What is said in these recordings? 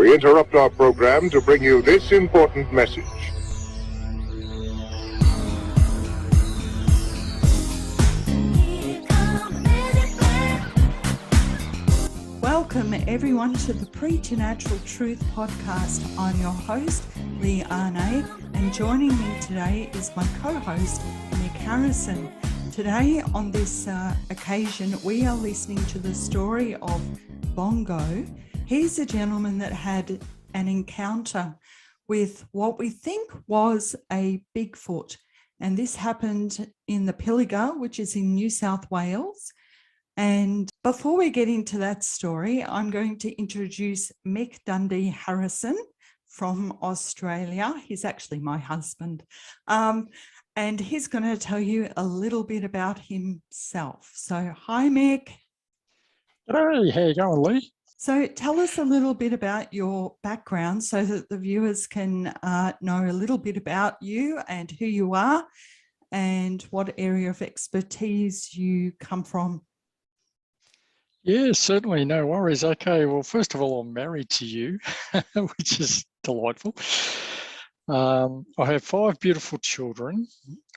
we interrupt our program to bring you this important message. Welcome everyone to the Preternatural Truth podcast. I'm your host, Lee Arne, and joining me today is my co-host, Mick Harrison. Today on this occasion, we are listening to the story of Bongo. He's a gentleman that had an encounter with what we think was a Bigfoot. And this happened in the Pilliga, which is in New South Wales. And before we get into that story, I'm going to introduce Mick Dundee Harrison from Australia. He's actually my husband. And he's going to tell you a little bit about himself. So hi, Mick. Hey, how you going, Lee? So tell us a little bit about your background so that the viewers can know a little bit about you and who you are and what area of expertise you come from. Yeah, certainly, no worries. Okay, well, first of all, I'm married to you, which is delightful. I have 5 beautiful children.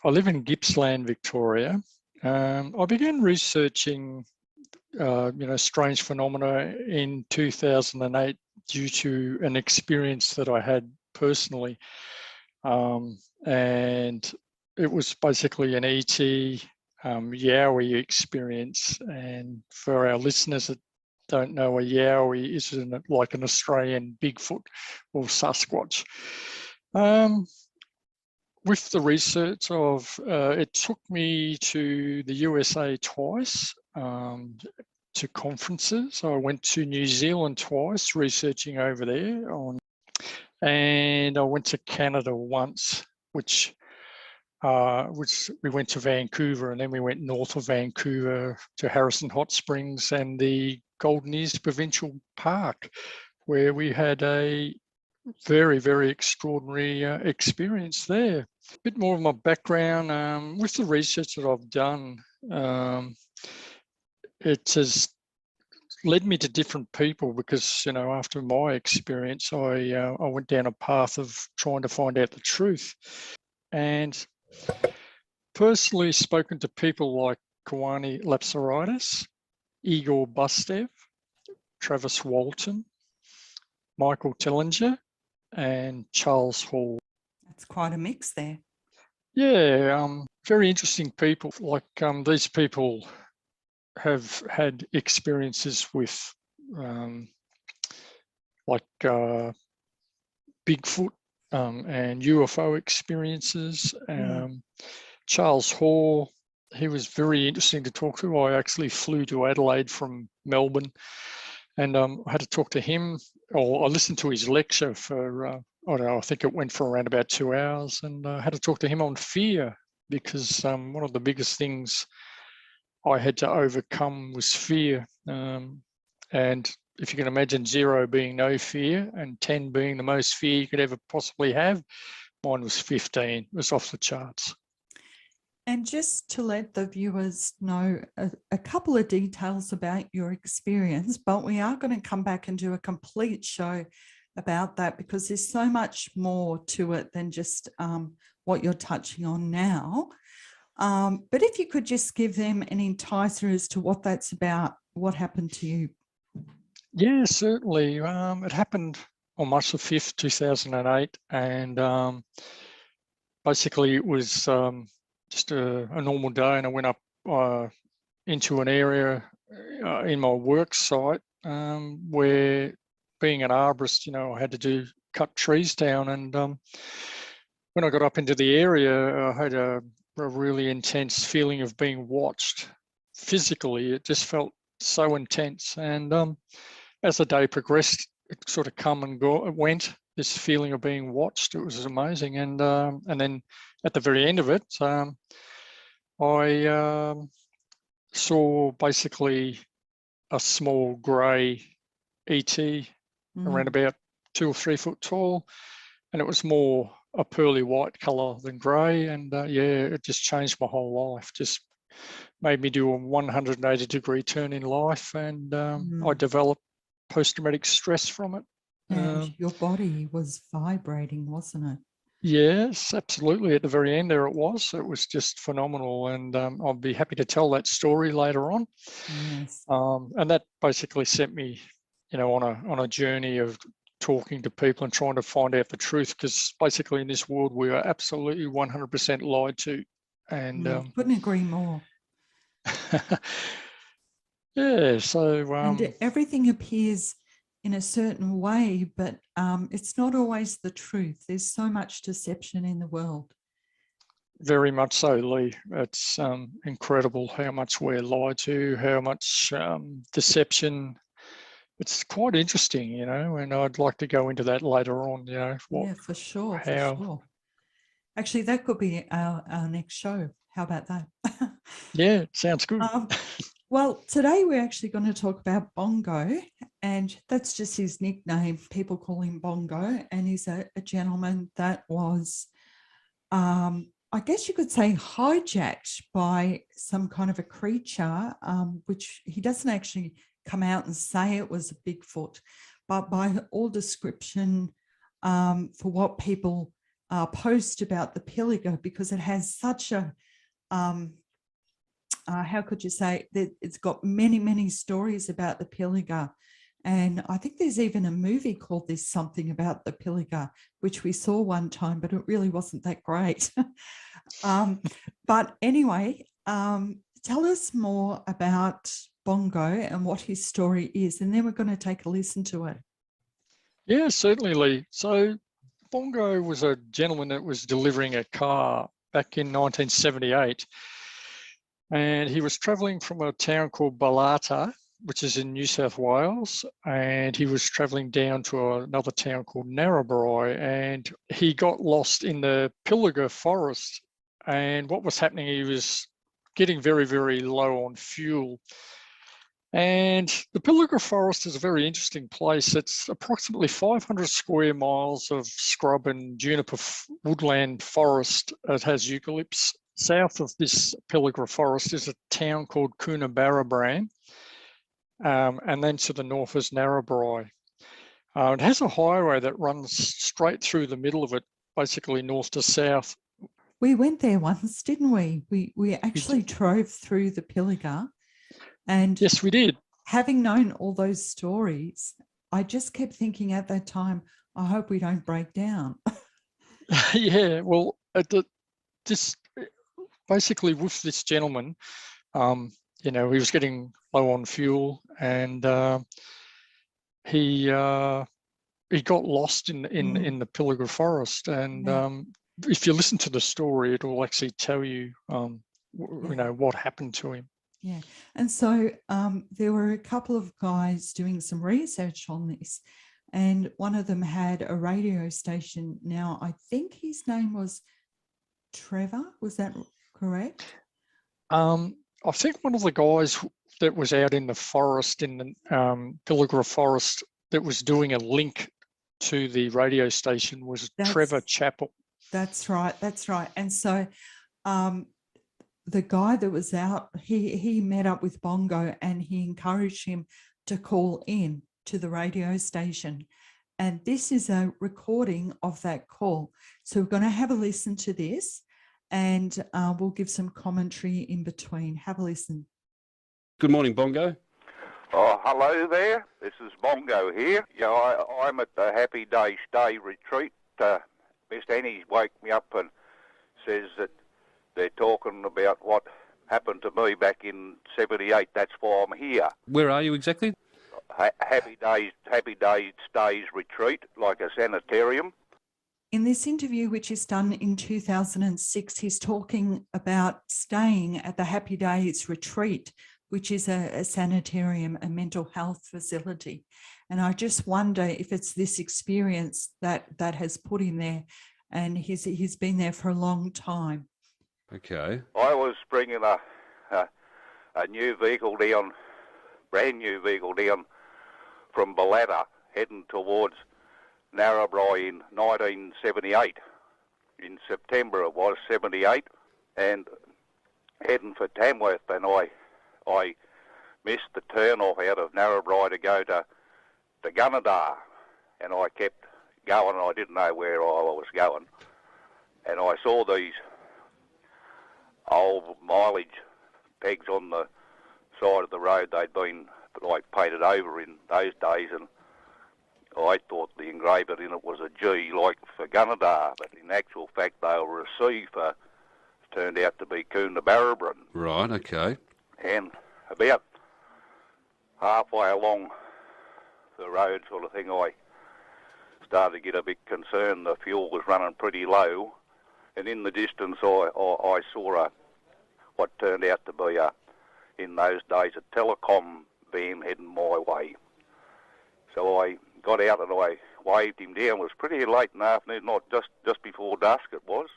I live in Gippsland, Victoria. I began researching, strange phenomena in 2008 due to an experience that I had personally. And it was basically an ET Yowie experience. And for our listeners that don't know, a Yowie is like an Australian Bigfoot or Sasquatch. With the research of, it took me to the USA twice, to conferences. I went to New Zealand twice researching over there, and I went to Canada once, which we went to Vancouver, and then we went north of Vancouver to Harrison Hot Springs and the Golden Ears Provincial Park, where we had a very, very extraordinary experience there. A bit more of my background with the research that I've done. It has led me to different people because, after my experience, I went down a path of trying to find out the truth. And personally spoken to people like Kawani Lapsaritis, Igor Bustev, Travis Walton, Michael Tillinger, and Charles Hall. That's quite a mix there. Yeah, very interesting people. Like these people have had experiences with Bigfoot and UFO experiences. Charles Hall, he was very interesting to talk to. I actually flew to Adelaide from Melbourne, and I had to talk to him, or I listened to his lecture for, I think it went for around about 2 hours, and I had to talk to him on fear, because one of the biggest things I had to overcome was fear. And if you can imagine 0 being no fear and 10 being the most fear you could ever possibly have, mine was 15. It was off the charts. And just to let the viewers know a couple of details about your experience, but we are going to come back and do a complete show about that because there's so much more to it than just what you're touching on now. But if you could just give them an enticer as to what that's about, what happened to you? Yeah, certainly. It happened on March the 5th, 2008. And basically it was just a normal day, and I went up into an area in my work site where, being an arborist, I had to cut trees down. And when I got up into the area, I had a really intense feeling of being watched physically. It just felt so intense. And as the day progressed, it sort of went, this feeling of being watched. It was amazing. And then at the very end of it, I saw basically a small grey ET around about 2 or 3 foot tall, and it was more a pearly white colour than grey. And it just changed my whole life. Just made me do a 180-degree turn in life, and I developed post-traumatic stress from it. And your body was vibrating, wasn't it? Yes, absolutely. At the very end there it was. It was just phenomenal. And I'll be happy to tell that story later on. Yes. And that basically sent me, on a journey of talking to people and trying to find out the truth, because basically in this world we are absolutely 100% lied to. And couldn't agree more. Yeah, so and everything appears in a certain way, but it's not always the truth. There's so much deception in the world. very much so, Lee. It's incredible how much we're lied to, how much deception. It's quite interesting, and I'd like to go into that later on, Yeah, for sure, for sure. Actually, that could be our next show. How about that? Yeah, sounds good. Well, today we're actually going to talk about Bongo, and that's just his nickname. People call him Bongo, and he's a gentleman that was, I guess you could say, hijacked by some kind of a creature, which he doesn't actually come out and say it was a Bigfoot, but by all description, for what people post about the Pilliga, because it has such a how could you say that it's got many, many stories about the Pilliga. And I think there's even a movie called There's Something About the Pilliga, which we saw one time, but it really wasn't that great. But anyway, tell us more about Bongo and what his story is, and then we're going to take a listen to it. Yeah, certainly, Lee. So Bongo was a gentleman that was delivering a car back in 1978. And he was travelling from a town called Balata, which is in New South Wales, and he was travelling down to another town called Narrabri, and he got lost in the Pilliga forest. And what was happening, he was getting very, very low on fuel. And the Pilliga forest is a very interesting place. It's approximately 500 square miles of scrub and juniper woodland forest. It has eucalypts. South of this Pilliga forest is a town called Coonabarabran, and then to the north is Narrabri. It has a highway that runs straight through the middle of it, basically north to south. We went there once, didn't we? We actually drove through the Pilliga, and yes, we did. Having known all those stories, I just kept thinking at that time, I hope we don't break down. Yeah, well, basically with this gentleman, he was getting low on fuel, and he got lost in the Pilliga forest. And if you listen to the story, it will actually tell you, what happened to him. Yeah, and so there were a couple of guys doing some research on this, and one of them had a radio station. Now, I think his name was Trevor. Was that correct? I think one of the guys that was out in the forest, in the Pilliga forest, that was doing a link to the radio station was Trevor Chappell. That's right. That's right. And so the guy that was out, he met up with Bongo, and he encouraged him to call in to the radio station. And this is a recording of that call. So we're going to have a listen to this, and we'll give some commentary in between. Have a listen. Good morning, Bongo. Oh, hello there. This is Bongo here. Yeah, I'm at the Happy Days Day retreat. Miss Annie woke me up and says that they're talking about what happened to me back in 78. That's why I'm here. Where are you exactly? Happy Days Days retreat, like a sanitarium. In this interview, which is done in 2006, he's talking about staying at the Happy Days retreat, which is a sanitarium, a mental health facility. And I just wonder if it's this experience that has put him there, and he's been there for a long time. Okay. I was bringing a new vehicle down, brand new vehicle down from Balata, heading towards Narrabri in 1978. In September it was 78, and heading for Tamworth, and I missed the turn off out of Narrabri to go to Gunnedah, and I kept going, and I didn't know where I was going. And I saw these old mileage pegs on the side of the road. They'd been like painted over in those days, and I thought the engraver in it was a G, like for Gunnedah, but in actual fact they were a C for, turned out to be Coonabarabran. Right, okay. And about halfway along the road sort of thing, I started to get a bit concerned. The fuel was running pretty low, and in the distance I saw what turned out to be in those days a telecom van heading my way. So I got out and I waved him down. It was pretty late in the afternoon, not just before dusk it was.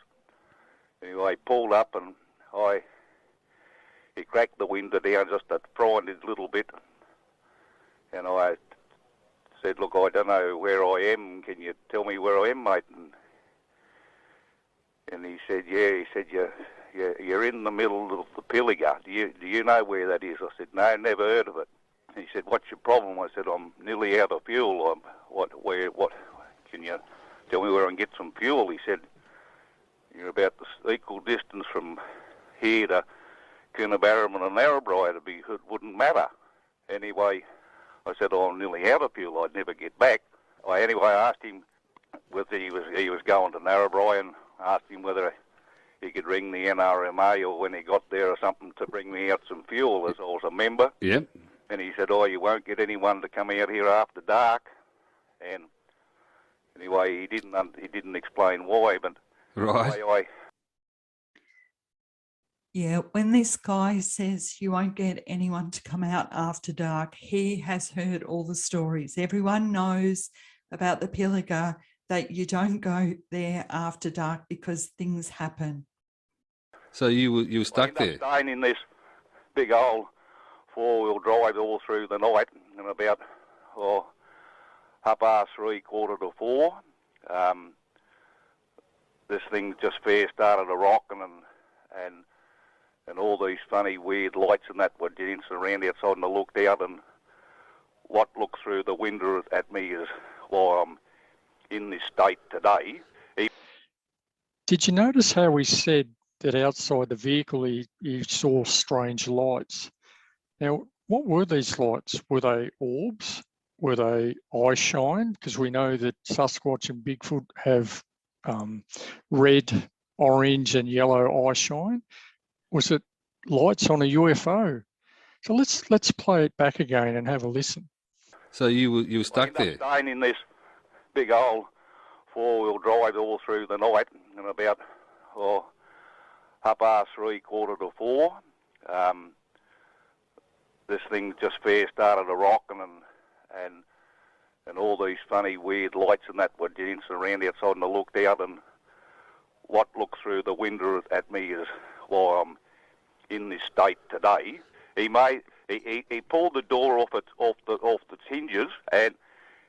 Anyway, pulled up and he cracked the window down just a frightened little bit, and I said, "Look, I don't know where I am. Can you tell me where I am, mate?" And he said, "Yeah." He said, "You're in the middle of the Pilliga. Do you know where that is?" I said, "No, never heard of it." He said, "What's your problem?" I said, "I'm nearly out of fuel. What? Can you tell me where I can get some fuel?" He said, "You're about the equal distance from here to Coonabarabran and Narrabri. It wouldn't matter." Anyway, I said, "Oh, I'm nearly out of fuel. I'd never get back." I asked him whether he was going to Narrabri, and asked him whether he could ring the NRMA or when he got there or something to bring me out some fuel, as I was a member. Yep. And he said, "Oh, you won't get anyone to come out here after dark." And anyway, he didn't explain why, but right. Anyway, Yeah, when this guy says you won't get anyone to come out after dark, he has heard all the stories. Everyone knows about the Pilliga, that you don't go there after dark because things happen. So you were stuck there? I ended up staying in this big old four-wheel drive all through the night, and about 3:30, 4:45, this thing just fair started a rocking, and all these funny weird lights and that were dancing around outside, and I looked out, and what looked through the window at me is why I'm in this state today. Did you notice how we said that outside the vehicle he saw strange lights? Now, what were these lights? Were they orbs? Were they eye shine? Because we know that Sasquatch and Bigfoot have red, orange and yellow eye shine. Was it lights on a UFO? So let's play it back again and have a listen. So you were stuck there? Staying in this big old four-wheel drive all through the night, and about 3:30, 4:45, this thing just fair started a rocking, and all these funny weird lights and that were dancing around outside, and I looked out, and what looked through the window at me is why I'm in this state today. He pulled the door off the hinges, and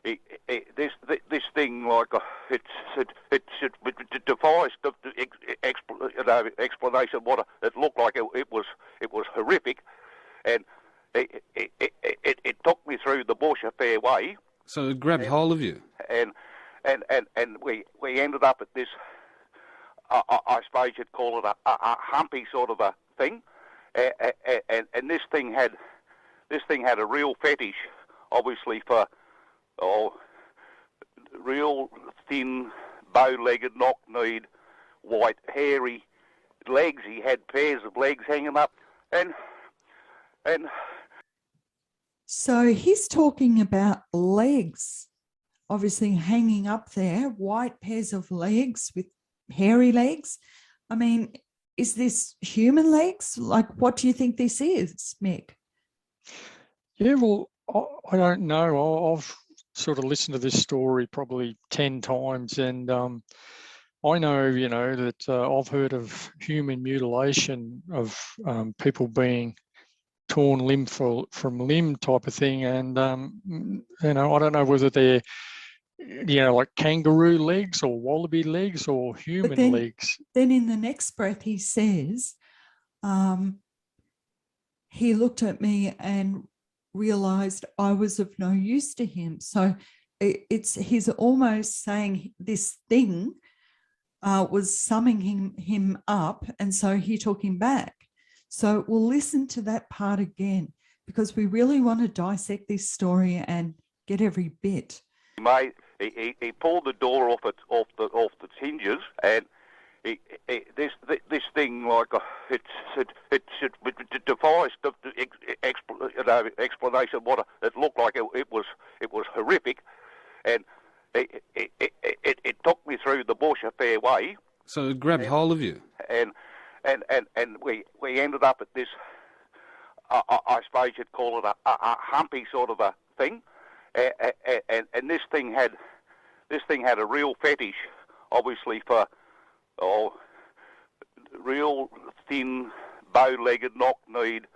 this thing, like, it defies explanation. What it looked like, it was horrific, and it took me through the bush a fair way. So it grabbed hold of you, and we ended up at this. I suppose you'd call it a humpy sort of a thing, and this thing had a real fetish, obviously, for real thin, bow-legged, knock-kneed, white, hairy legs. He had pairs of legs hanging up, and So he's talking about legs, obviously hanging up there, white pairs of legs with hairy legs. I mean, is this human legs? Like, what do you think this is, Mick? Yeah, well, I don't know. I've sort of listened to this story probably 10 times, and I know, that I've heard of human mutilation, of people being torn limb from limb type of thing, and I don't know whether they're like kangaroo legs or wallaby legs or human legs. Then in the next breath he says, he looked at me and realized I was of no use to him. So he's almost saying this thing was summing him up, and so he took him back. So we'll listen to that part again, because we really want to dissect this story and get every bit. Mate, he pulled the door off the hinges, and this thing, like, it defies the explanation. What it looked like, it was horrific, and it took me through the bush a fair way. So it grabbed hold of you, and we ended up at this. I suppose you'd call it a humpy sort of a thing, and this thing had a real fetish, obviously, for real thin, bow-legged, knock-kneed,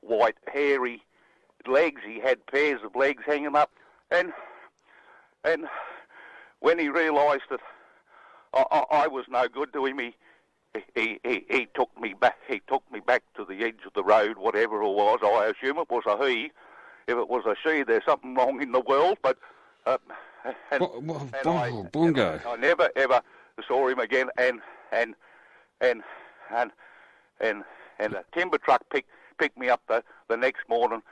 white, hairy legs. He had pairs of legs hanging up, and when he realised that I was no good to him, he took me back. He took me back to the edge of the road, whatever it was. I assume it was a he. If it was a she, there's something wrong in the world. But Bongo. I never ever saw him again. And a timber truck picked me up the next morning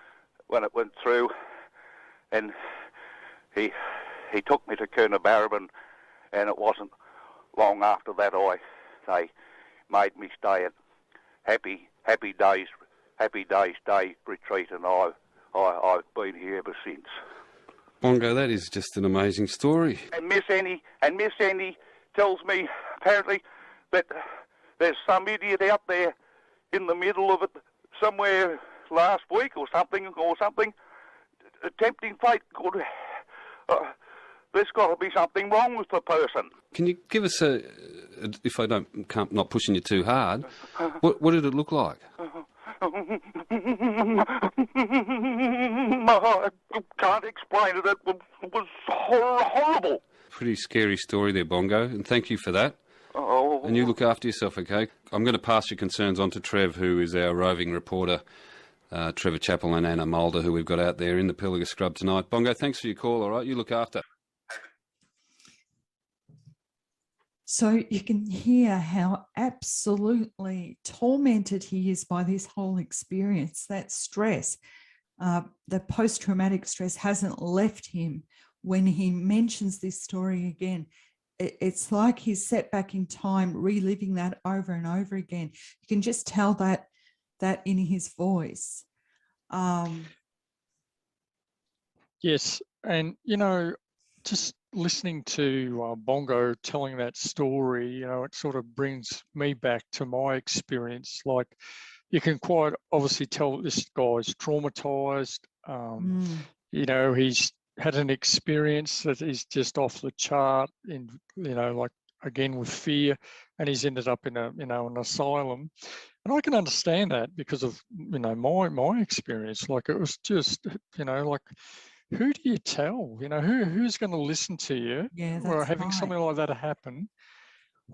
when it went through, and he took me to Coonabarabran, and it wasn't long after that they made me stay at Happy Days Day Retreat, and I've been here ever since. Bongo, that is just an amazing story. And Miss Annie tells me apparently that there's some idiot out there in the middle of it somewhere last week or something, tempting fate. There's got to be something wrong with the person. Can you give us if I not pushing you too hard, what did it look like? I can't explain it. It was horrible. Pretty scary story there, Bongo, and thank you for that. Oh. And you look after yourself, okay? I'm going to pass your concerns on to Trev, who is our roving reporter, Trevor Chappell and Anna Mulder, who we've got out there in the Pilliga Scrub tonight. Bongo, thanks for your call, all right? You look after. So you can hear how absolutely tormented he is by this whole experience. That stress, the post-traumatic stress hasn't left him when he mentions this story again. It's like he's set back in time, reliving that over and over again. You can just tell that in his voice. Yes, and, just listening to Bongo telling that story, it sort of brings me back to my experience. Like, you can quite obviously tell this guy's traumatized. He's had an experience that is just off the chart, in like, again, with fear, and he's ended up in an asylum. And I can understand that because of my experience. Like, it was just like, who do you tell? Who's going to listen to you? Yeah, or that's having right. something like that happen?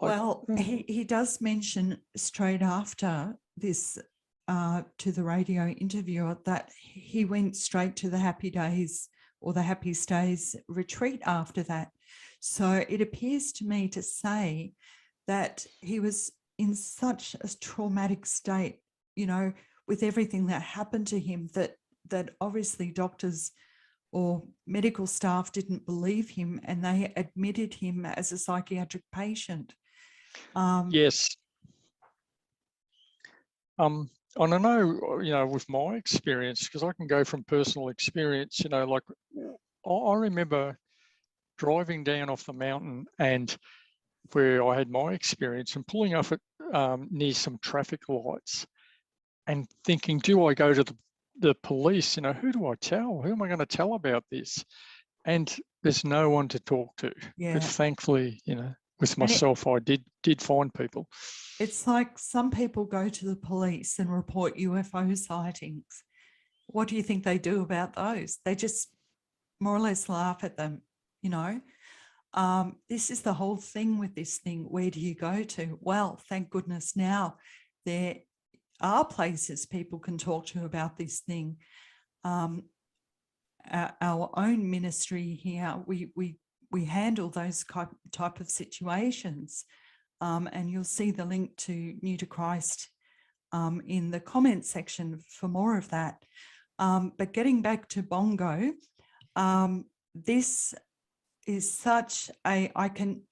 Like, well, he does mention straight after this to the radio interviewer that he went straight to the Happy Days or the Happy Stays retreat after that. So it appears to me to say that he was in such a traumatic state, with everything that happened to him, that obviously doctors or medical staff didn't believe him, and they admitted him as a psychiatric patient. Yes. And I know, with my experience, because I can go from personal experience, like, I remember driving down off the mountain and where I had my experience and pulling off at near some traffic lights and thinking, do I go to the police? Who do I tell? Who am I going to tell about this? And there's no one to talk to. Yeah. But thankfully, with myself, I did find people. It's like some people go to the police and report UFO sightings. What do you think they do about those? They just more or less laugh at them, This is the whole thing with this thing. Where do you go to? Well, thank goodness now there are places people can talk to about this thing. our own ministry here, we handle those type of situations. And you'll see the link to New to Christ in the comment section for more of that. But getting back to Bongo, this is such I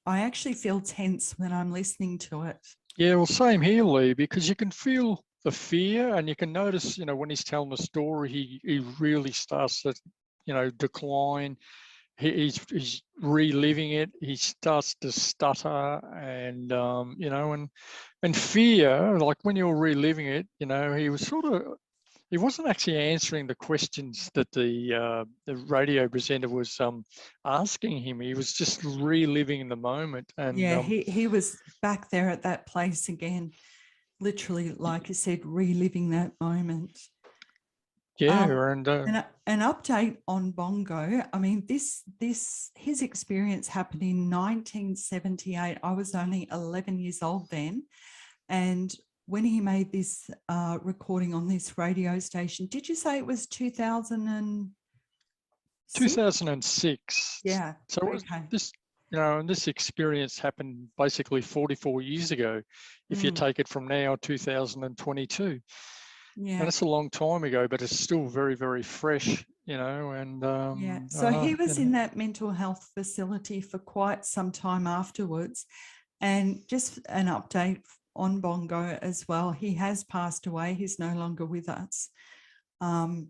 actually feel tense when I'm listening to it. Yeah, well, same here, Lee, because you can feel the fear, and you can notice, when he's telling the story, he really starts to, decline. He's reliving it. He starts to stutter, and and fear. Like when you're reliving it, he wasn't actually answering the questions that the radio presenter was asking him. He was just reliving the moment. And yeah, he was back there at that place again, literally, like you said, reliving that moment. Yeah, and an update on Bongo. I mean, his experience happened in 1978. I was only 11 years old then, and when he made this recording on this radio station, did you say it was 2006? Yeah. So okay. This experience happened basically 44 years ago, if you take it from now, 2022. Yeah. And it's a long time ago, but it's still very, very fresh, and yeah. So he was in that mental health facility for quite some time afterwards. And just an update on Bongo as well. He has passed away. He's no longer with us. And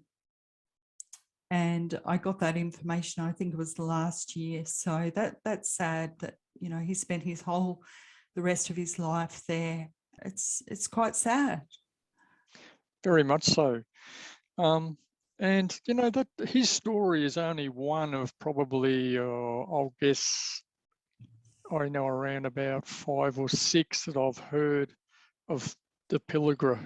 I got that information, I think it was last year. So that's sad that, he spent the rest of his life there. It's quite sad. Very much so. And, that his story is only one of probably, I'll guess, I know around about 5 or 6 that I've heard of the Pilliga,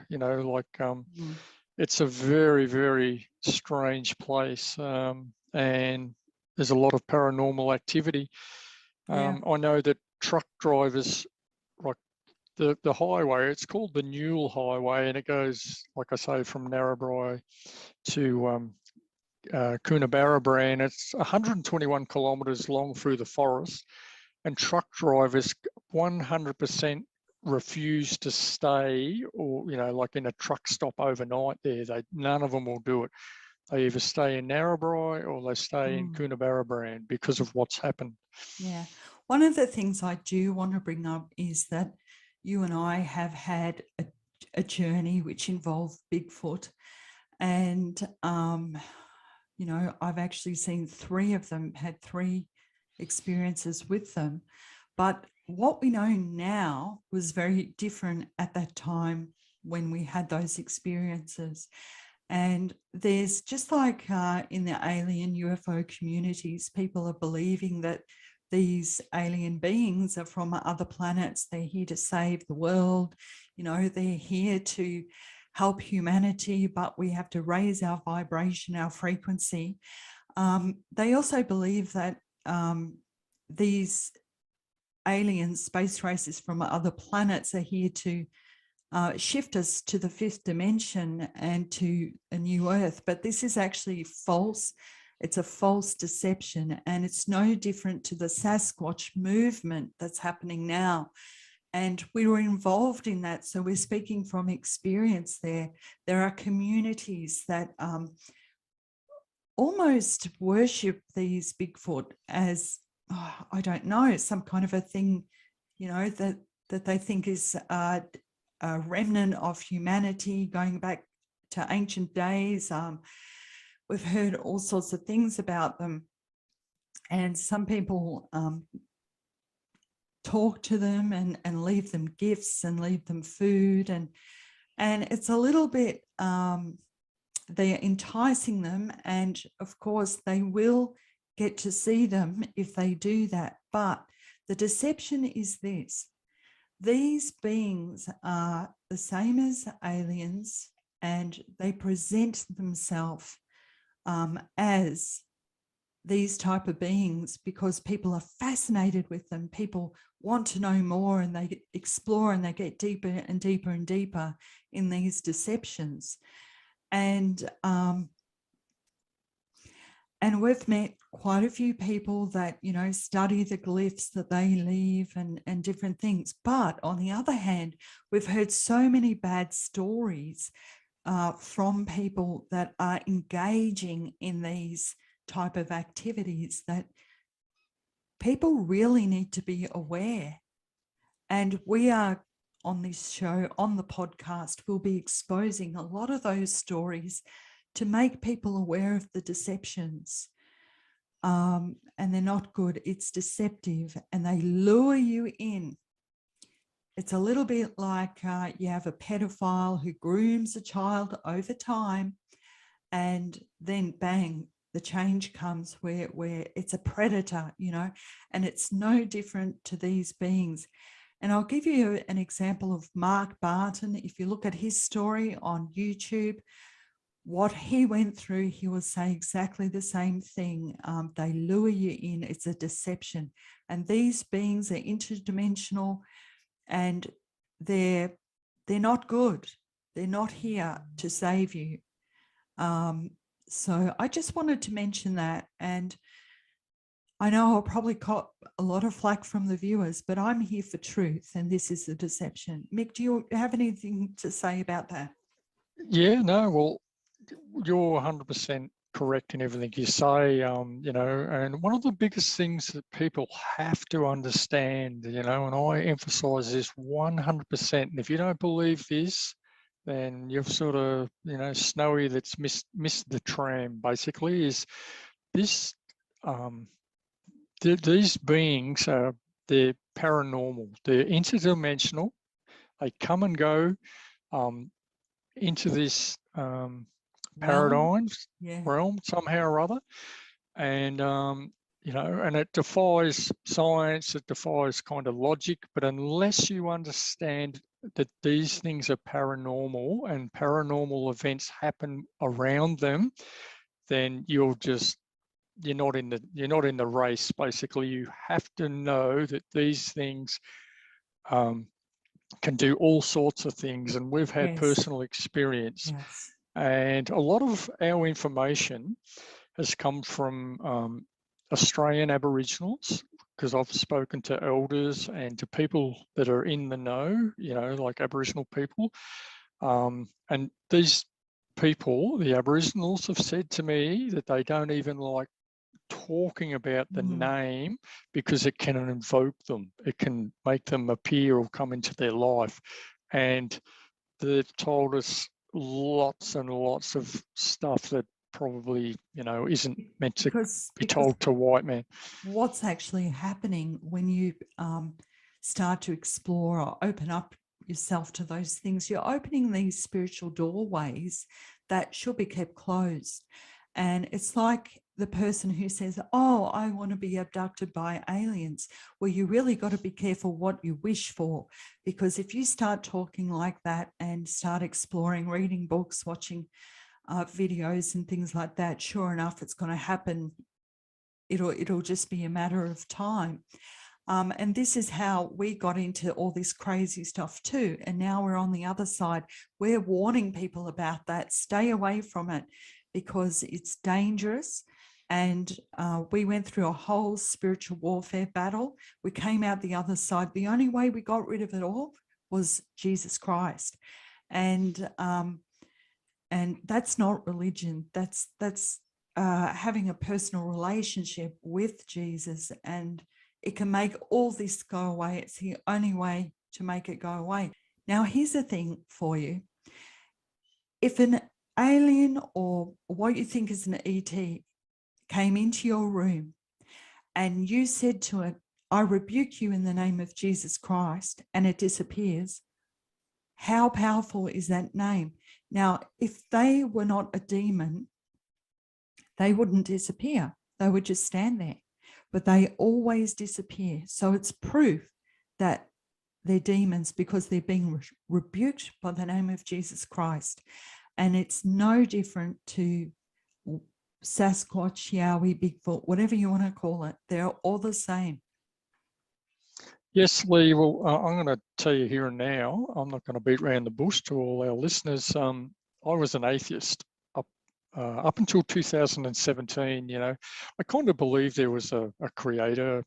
it's a very, very strange place. And there's a lot of paranormal activity. Yeah. I know that truck drivers, like the highway, it's called the Newell Highway, and it goes, like I say, from Narrabri to Coonabarabran, and it's 121 kilometres long through the forest. And truck drivers 100% refuse to stay, or like in a truck stop overnight there. None of them will do it. They either stay in Narrabri or they stay in Coonabarabran because of what's happened. Yeah. One of the things I do want to bring up is that you and I have had a journey which involved Bigfoot, and I've actually seen 3 of them, had 3 experiences with them. But what we know now was very different at that time when we had those experiences. And there's just like in the alien UFO communities, people are believing that these alien beings are from other planets. They're here to save the world. They're here to help humanity, but we have to raise our vibration, our frequency. They also believe that these alien space races from other planets are here to shift us to the 5th dimension and to a new Earth. But this is actually false. It's a false deception, and it's no different to the Sasquatch movement that's happening now. And we were involved in that, so we're speaking from experience there. There are communities that almost worship these Bigfoot as, I don't know, some kind of a thing, that they think is a remnant of humanity going back to ancient days. We've heard all sorts of things about them, and some people talk to them and leave them gifts and leave them food, and it's a little bit they're enticing them, and of course they will get to see them if they do that. But the deception is this: these beings are the same as aliens, and they present themselves as these type of beings because people are fascinated with them. People want to know more, and they explore, and they get deeper and deeper and deeper in these deceptions. And And we've met quite a few people that, you know, study the glyphs that they leave and different things. But on the other hand, we've heard so many bad stories from people that are engaging in these type of activities that people really need to be aware. And we are on this show, on the podcast, we'll be exposing a lot of those stories to make people aware of the deceptions. And they're not good. It's deceptive and they lure you in. It's a little bit like you have a pedophile who grooms a child over time, and then bang, the change comes where it's a predator, you know, and it's no different to these beings. And I'll give you an example of Mark Barton. If you look at his story on YouTube, what he went through, he will say exactly the same thing. They lure you in. It's a deception. And these beings are interdimensional, and they're not good. They're not here to save you. So I just wanted to mention that. And I know I'll probably cop a lot of flack from the viewers, but I'm here for truth, and this is the deception. Mick, do you have anything to say about that? Yeah, no, well, you're 100% correct in everything you say, you know, and one of the biggest things that people have to understand, you know, and I emphasize this 100%, and if you don't believe this, then you've sort of, you know, Snowy that's missed the tram, basically, is this, these beings are, they're paranormal, they're interdimensional, they come and go into this paradigms realm somehow or other, and you know, and it defies science, it defies kind of logic, but unless you understand that these things are paranormal and paranormal events happen around them, then you're not in the race. Basically, you have to know that these things can do all sorts of things, and we've had personal experience. And a lot of our information has come from Australian Aboriginals, because I've spoken to elders and to people that are in the know, you know, like Aboriginal people. And these people, the Aboriginals, have said to me that they don't even like talking about the name because it can invoke them. It can make them appear or come into their life. And they've told us lots and lots of stuff that probably, you know, isn't meant to be told to white men. What's actually happening when you start to explore or open up yourself to those things, you're opening these spiritual doorways that should be kept closed. And it's like the person who says, oh, I want to be abducted by aliens. Well, you really got to be careful what you wish for, because if you start talking like that and start exploring, reading books, watching videos and things like that, sure enough, it's going to happen. It'll just be a matter of time. And this is how we got into all this crazy stuff too. And now we're on the other side. We're warning people about that. Stay away from it because it's dangerous. And we went through a whole spiritual warfare battle. We came out the other side. The only way we got rid of it all was Jesus Christ. And that's not religion. That's having a personal relationship with Jesus, and it can make all this go away. It's the only way to make it go away. Now, here's the thing for you. If an alien or what you think is an ET came into your room and you said to it, I rebuke you in the name of Jesus Christ, and it disappears, how powerful is that name? Now, if they were not a demon, they wouldn't disappear. They would just stand there, but they always disappear. So it's proof that they're demons because they're being rebuked by the name of Jesus Christ. And it's no different to Sasquatch, Yowie, Bigfoot, whatever you want to call it. They're all the same. Yes, Lee, well, I'm going to tell you here and now, I'm not going to beat around the bush to all our listeners. I was an atheist up up until 2017, I kind of believed there was a creator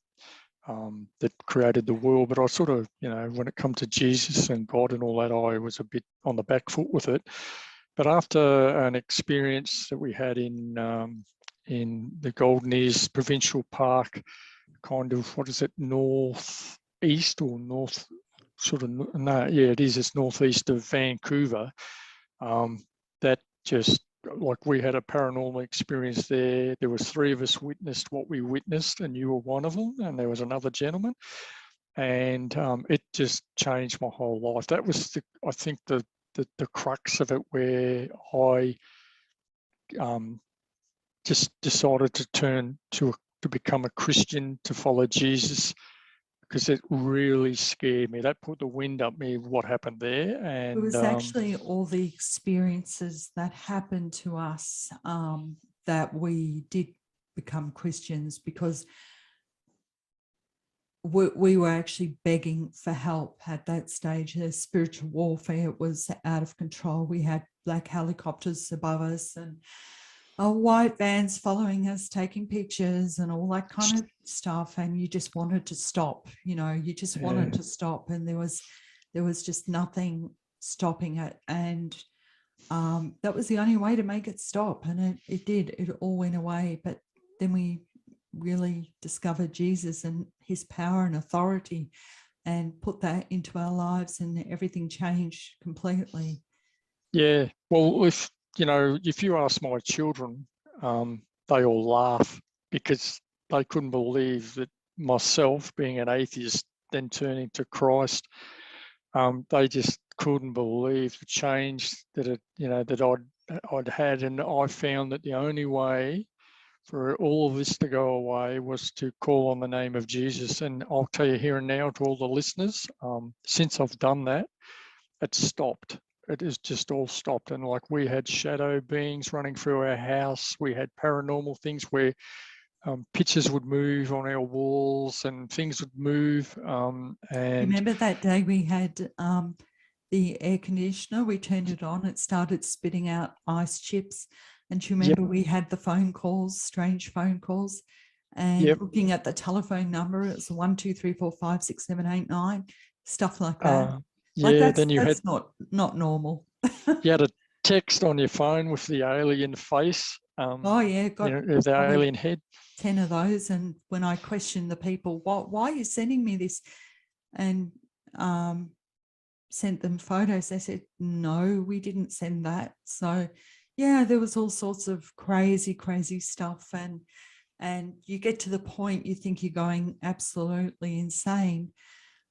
that created the world, but I sort of, when it come to Jesus and God and all that, I was a bit on the back foot with it. But after an experience that we had in the Golden Ears Provincial Park, kind of, northeast or north, it's northeast of Vancouver, that just, like, we had a paranormal experience there. There was 3 of us witnessed what we witnessed, and you were one of them, and there was another gentleman, and it just changed my whole life. That was, I think, the crux of it, where I just decided to turn to become a Christian, to follow Jesus, because it really scared me. That put the wind up me, what happened there. And it was actually all the experiences that happened to us that we did become Christians, because we were actually begging for help at that stage. The spiritual warfare was out of control. We had black helicopters above us and white vans following us, taking pictures and all that kind of stuff. And you just wanted to stop, you just wanted to stop. And there was just nothing stopping it. And that was the only way to make it stop. And it did, it all went away. But then we really discovered Jesus and his power and authority, and put that into our lives, and everything changed completely. Yeah. Well, if you ask my children, they all laugh, because they couldn't believe that myself, being an atheist, then turning to Christ, they just couldn't believe the change that I'd had. And I found that the only way for all of this to go away was to call on the name of Jesus. And I'll tell you here and now, to all the listeners, since I've done that, it stopped. It has just all stopped. And like, we had shadow beings running through our house. We had paranormal things where pictures would move on our walls and things would move. And remember that day we had the air conditioner, we turned it on, it started spitting out ice chips. And do you remember we had the phone calls, strange phone calls, and looking at the telephone number, it was 1 2 3 4 5 6 7 8 9, stuff like that. That's not normal. You had a text on your phone with the alien face. Got the alien head. 10 of those. And when I questioned the people, why are you sending me this? And sent them photos, they said, no, we didn't send that. So yeah, there was all sorts of crazy stuff. And you get to the point you think you're going absolutely insane.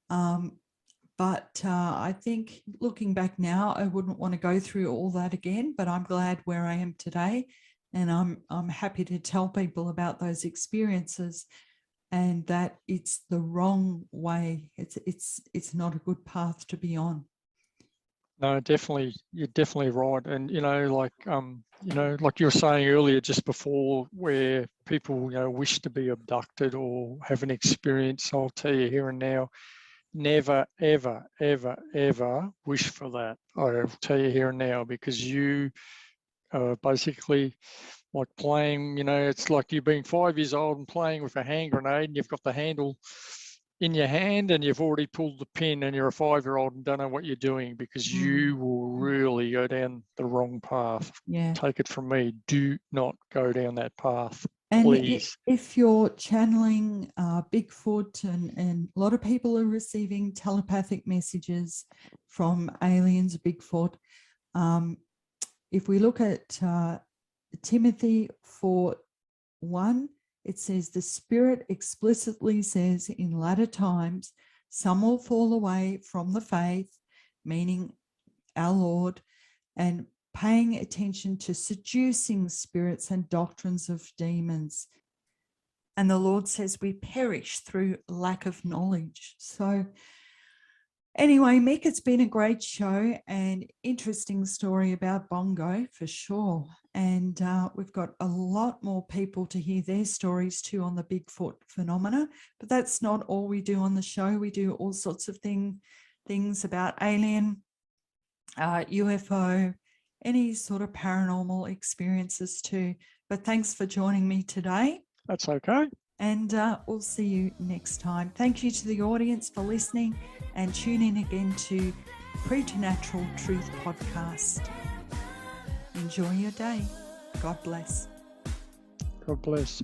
But I think, looking back now, I wouldn't want to go through all that again, but I'm glad where I am today. And I'm happy to tell people about those experiences, and that it's the wrong way. It's not a good path to be on. No, definitely, you're definitely right. And like you were saying earlier, just before, where people wish to be abducted or have an experience, I'll tell you here and now, never ever wish for that. I'll tell you here and now, because you basically, like playing, it's like you being 5 years old and playing with a hand grenade, and you've got the handle in your hand and you've already pulled the pin, and you're a 5-year-old and don't know what you're doing, because you will really go down the wrong path. Yeah. Take it from me, do not go down that path, please. And if you're channeling Bigfoot, and a lot of people are receiving telepathic messages from aliens, Bigfoot. If we look at Timothy 4:1, it says, the Spirit explicitly says, in latter times, some will fall away from the faith, meaning our Lord, and paying attention to seducing spirits and doctrines of demons. And the Lord says we perish through lack of knowledge. So anyway, Mick, it's been a great show, and interesting story about Bongo for sure. And we've got a lot more people to hear their stories too on the Bigfoot phenomena. But that's not all we do on the show. We do all sorts of things about alien, UFO, any sort of paranormal experiences too. But thanks for joining me today. That's okay. And we'll see you next time. Thank you to the audience for listening, and tune in again to Preternatural Truth Podcast. Enjoy your day. God bless. God bless.